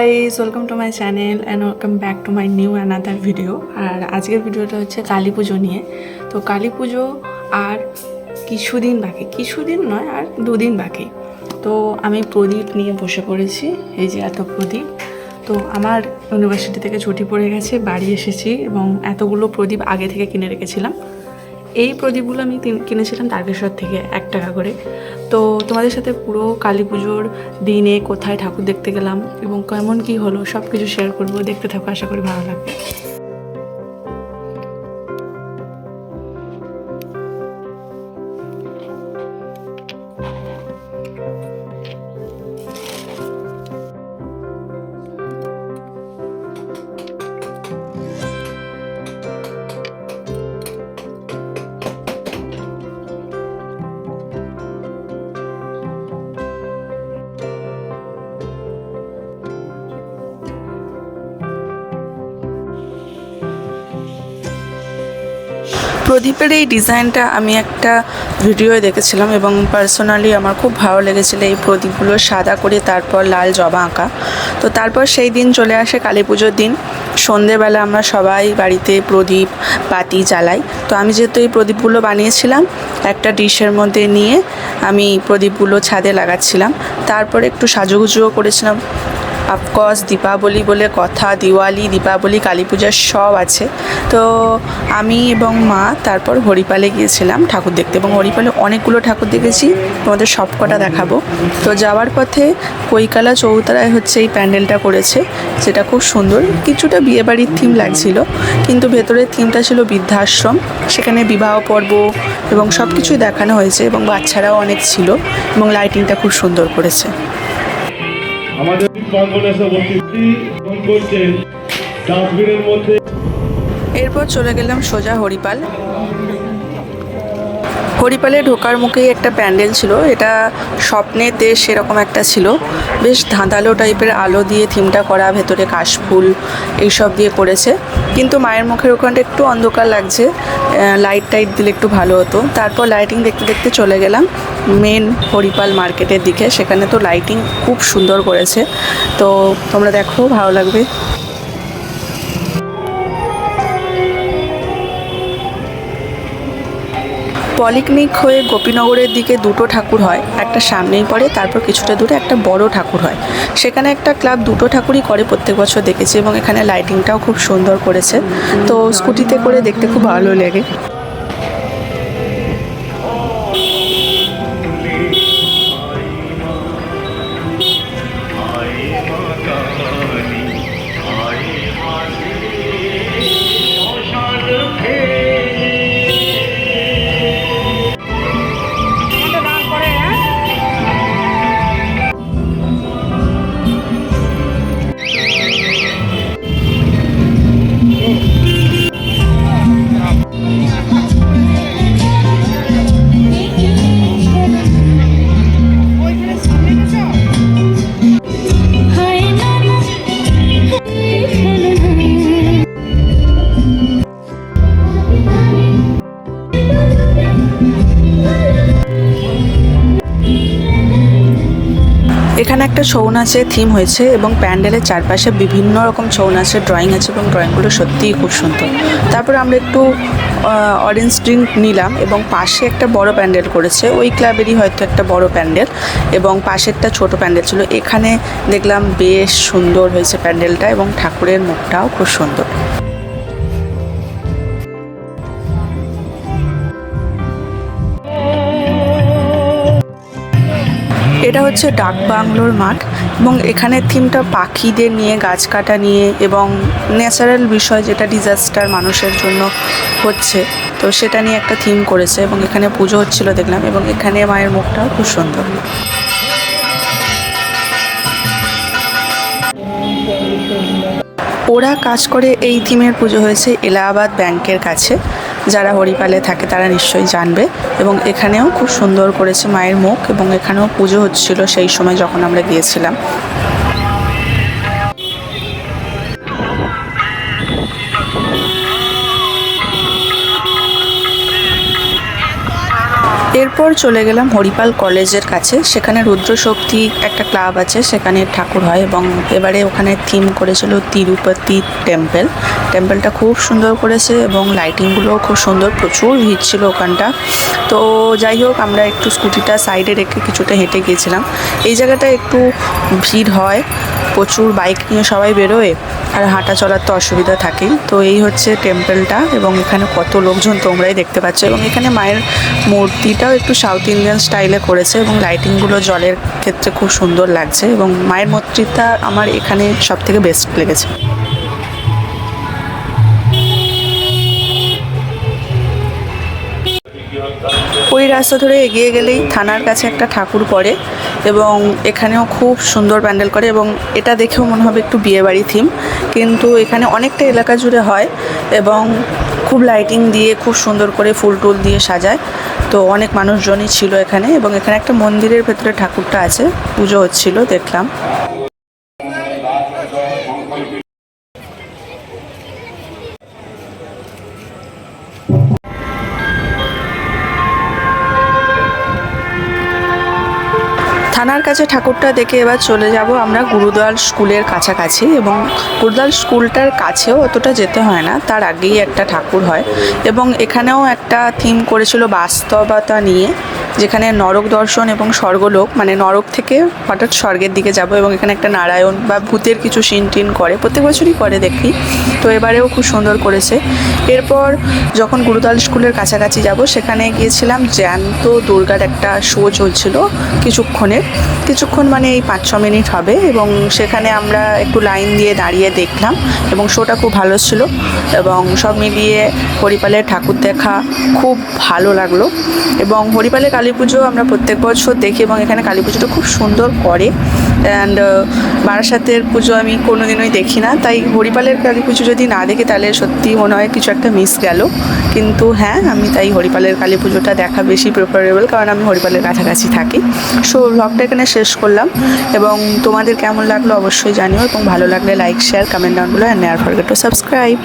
Guys, welcome to my channel and welcome back to my new another video. আর আজকের ভিডিওটা হচ্ছে কালী পুজো নিয়ে। তো কালী পুজো আর কিছুদিন বাকি, কিছুদিন নয় আর দুদিন বাকি। তো আমি প্রদীপ নিয়ে বসে পড়েছি, এই যে এত প্রদীপ। তো আমার ইউনিভার্সিটি থেকে ছুটি পড়ে গেছে, বাড়ি এসেছি এবং এতগুলো প্রদীপ আগে থেকে কিনে রেখেছিলাম। এই প্রদীপগুলো আমি কিনেছিলাম তারকেশ্বর থেকে 1 টাকা করে। তো তোমাদের সাথে পুরো কালী পুজোর দিনে কোথায় ঠাকুর দেখতে গেলাম এবং কেমন কি হলো সব কিছু শেয়ার করবো। দেখতে থাকো, আশা করি ভালো লাগবে। প্রদীপের এই ডিজাইনটা আমি একটা ভিডিওয়ে দেখেছিলাম এবং পার্সোনালি আমার খুব ভালো লেগেছিলো। এই প্রদীপগুলো সাদা করে তারপর লাল জবা আঁকা। তো তারপর সেই দিন চলে আসে কালী পুজোর দিন। সন্ধেবেলা আমরা সবাই বাড়িতে প্রদীপ বাতি জ্বালাই। তো আমি যেহেতু এই প্রদীপগুলো বানিয়েছিলাম, একটা ডিশের মধ্যে নিয়ে আমি প্রদীপগুলো ছাদে লাগাচ্ছিলাম। তারপরে একটু সাজুগুজুও করেছিলাম। অফকোর্স দীপাবলি বলে কথা, দিওয়ালি, দীপাবলি, কালী পূজা সব আছে। তো আমি এবং মা তারপর হরিপালে গিয়েছিলাম ঠাকুর দেখতে এবং হরিপালে অনেকগুলো ঠাকুর দেখেছি, তোমাদের সব কটা দেখাবো। তো যাওয়ার পথে কৈকালা চৌতারায় হচ্ছে এই প্যান্ডেলটা করেছে, যেটা খুব সুন্দর। কিছুটা বিয়েবাড়ির থিম লাগছিল, কিন্তু ভেতরের থিমটা ছিল বৃদ্ধাশ্রম। সেখানে বিবাহ পর্ব এবং সব কিছুই দেখানো হয়েছে এবং বাচ্চারাও অনেক ছিল এবং লাইটিংটা খুব সুন্দর করেছে। আমাদের এরপর চলে গেলাম সোজা হরিপাল। হরিপালে ঢোকার মুখেই একটা প্যান্ডেল ছিল, এটা স্বপ্নের দেশ সেরকম একটা ছিল। বেশ ধাঁধালো টাইপের আলো দিয়ে থিমটা করা, ভেতরে কাশফুল এইসব দিয়ে করেছে। কিন্তু মায়ের মুখের ওখানটা একটু অন্ধকার লাগছে, লাইট টাইট দিলে একটু ভালো হতো। তারপর লাইটিং দেখতে দেখতে চলে গেলাম মেন হরিপাল মার্কেটের দিকে। সেখানে তো লাইটিং খুব সুন্দর করেছে, তো তোমরা দেখো, ভালো লাগবে। পলিক্লিনিক হয়ে গোপীনগরের দিকে দুটো ঠাকুর হয়, একটা সামনেই পড়ে, তারপর কিছুটা দূরে একটা বড় ঠাকুর হয়। সেখানে একটা ক্লাব দুটো ঠাকুরই করে, প্রত্যেক বছর দেখেছি এবং এখানে লাইটিংটাও খুব সুন্দর করেছে। তো স্কুটিতে করে দেখতে খুব ভালো লাগে। এখানে একটা ছৌ নাচের থিম হয়েছে এবং প্যান্ডেলের চারপাশে বিভিন্ন রকম ছৌ নাচের ড্রয়িং আছে এবং ড্রয়িংগুলো সত্যিই খুব সুন্দর। তারপর আমরা একটু অরেঞ্জ ড্রিঙ্ক নিলাম এবং পাশে একটা বড় প্যান্ডেল করেছে, ওই ক্লাবেরই হয়তো একটা বড় প্যান্ডেল, এবং পাশে একটা ছোট প্যান্ডেল ছিল। এখানে দেখলাম বেশ সুন্দর হয়েছে প্যান্ডেলটা এবং ঠাকুরের মুখটাও খুব সুন্দর। এটা হচ্ছে ডাক বাংলোর মাঠ এবং এখানে থিমটা পাখিদের নিয়ে, গাছ কাটা নিয়ে এবং ন্যাচারাল বিষয়, যেটা ডিজাস্টার মানুষের জন্য হচ্ছে, তো সেটা নিয়ে একটা থিম করেছে এবং এখানে পুজো হচ্ছিল দেখলাম এবং এখানে মায়ের মুখটাও খুব সুন্দর। ওরা কাজ করে এই থিমের পুজো হয়েছে এলাহাবাদ ব্যাংকের কাছে। যারা হরিপালে থাকে তারা নিশ্চয়ই জানবে। এবং এখানেও খুব সুন্দর করেছে মায়ের মুখ এবং এখানেও পুজো হচ্ছিল সেই সময় যখন আমরা গিয়েছিলাম। এরপর চলে গেলাম হরিপাল কলেজের কাছে। সেখানে রুদ্রশক্তি একটা ক্লাব আছে, সেখানে ঠাকুর হয় এবং এবারে ওখানে থিম করেছিল তিরুপতি টেম্পল। টেম্পলটা খুব সুন্দর করেছে এবং লাইটিংগুলোও খুব সুন্দর, প্রচুর ভিড় ছিল ওখানটা। তো যাই হোক, আমরা একটু স্কুটিটা সাইডে রেখে কিছুটা হেঁটে গিয়েছিলাম। এই জায়গাটা একটু ভিড় হয়, প্রচুর বাইক নিয়ে সবাই বেরোয়, আর হাঁটা চলার তো অসুবিধা থাকেই। তো এই হচ্ছে টেম্পলটা এবং এখানে কত লোকজন তোমরাই দেখতে পাচ্ছ। এবং এখানে মায়ের মূর্তিটাও একটু সাউথ ইন্ডিয়ান স্টাইলে করেছে এবং লাইটিংগুলো জলের ক্ষেত্রে খুব সুন্দর লাগছে এবং মায়ের মূর্তিটা আমার এখানে সবথেকে বেস্ট লেগেছে। ওই রাস্তা ধরে এগিয়ে গেলেই থানার কাছে একটা ঠাকুর পড়ে এবং এখানেও খুব সুন্দর প্যান্ডেল করে এবং এটা দেখেও মনে হবে একটু বিয়েবাড়ি থিম, কিন্তু এখানে অনেকটা এলাকা জুড়ে হয় এবং খুব লাইটিং দিয়ে খুব সুন্দর করে ফুল টুল দিয়ে সাজায়। তো অনেক মানুষজনই ছিল এখানে এবং এখানে একটা মন্দিরের ভেতরে ঠাকুরটা আছে, পুজো হচ্ছিল দেখলাম। থানার কাছে ঠাকুরটা দেখে এবার চলে যাব আমরা গুরুদয়াল স্কুলের কাছাকাছি এবং গুরুদয়াল স্কুলটার কাছেও অতটা যেতে হয় না, তার আগেই একটা ঠাকুর হয় এবং এখানেও একটা থিম করেছিল বাস্তবতা নিয়ে, যেখানে নরক দর্শন এবং স্বর্গলোক, মানে নরক থেকে হঠাৎ স্বর্গের দিকে যাব এবং এখানে একটা নারায়ণ বা ভূতের কিছু সিন টিন করে, প্রত্যেক বছরই করে দেখি। তো এবারেও খুব সুন্দর করেছে। এরপর যখন গুরুদয়াল স্কুলের কাছাকাছি যাব, সেখানে গিয়েছিলাম জ্যান্ত দুর্গার একটা শো চলছিল কিছুক্ষণ মানে এই 5-6 মিনিট হবে এবং সেখানে আমরা একটু লাইন দিয়ে দাঁড়িয়ে দেখলাম এবং শোটা খুব ভালো ছিল এবং সব মিলিয়ে হরিপালের ঠাকুর দেখা খুব ভালো লাগলো। এবং হরিপালের কালী পুজো আমরা প্রত্যেক বছর দেখি এবং এখানে কালী পুজোটা খুব সুন্দর করে। অ্যান্ড বারাসাতের পুজো আমি কোনোদিনই দেখি না, তাই হরিপালের কালী পুজো যদি না দেখি তাহলে সত্যিই মনে হয় কিছু একটা মিস গেল। কিন্তু হ্যাঁ, আমি তাই হরিপালের কালী পুজোটা দেখা বেশি প্রেফারেবল, কারণ আমি হরিপালের কাছাকাছি থাকি। সো ব্লগটা এখানে শেষ করলাম এবং তোমাদের কেমন লাগলো অবশ্যই জানিও এবং ভালো লাগলে like, share, comment down below, and never forget to subscribe.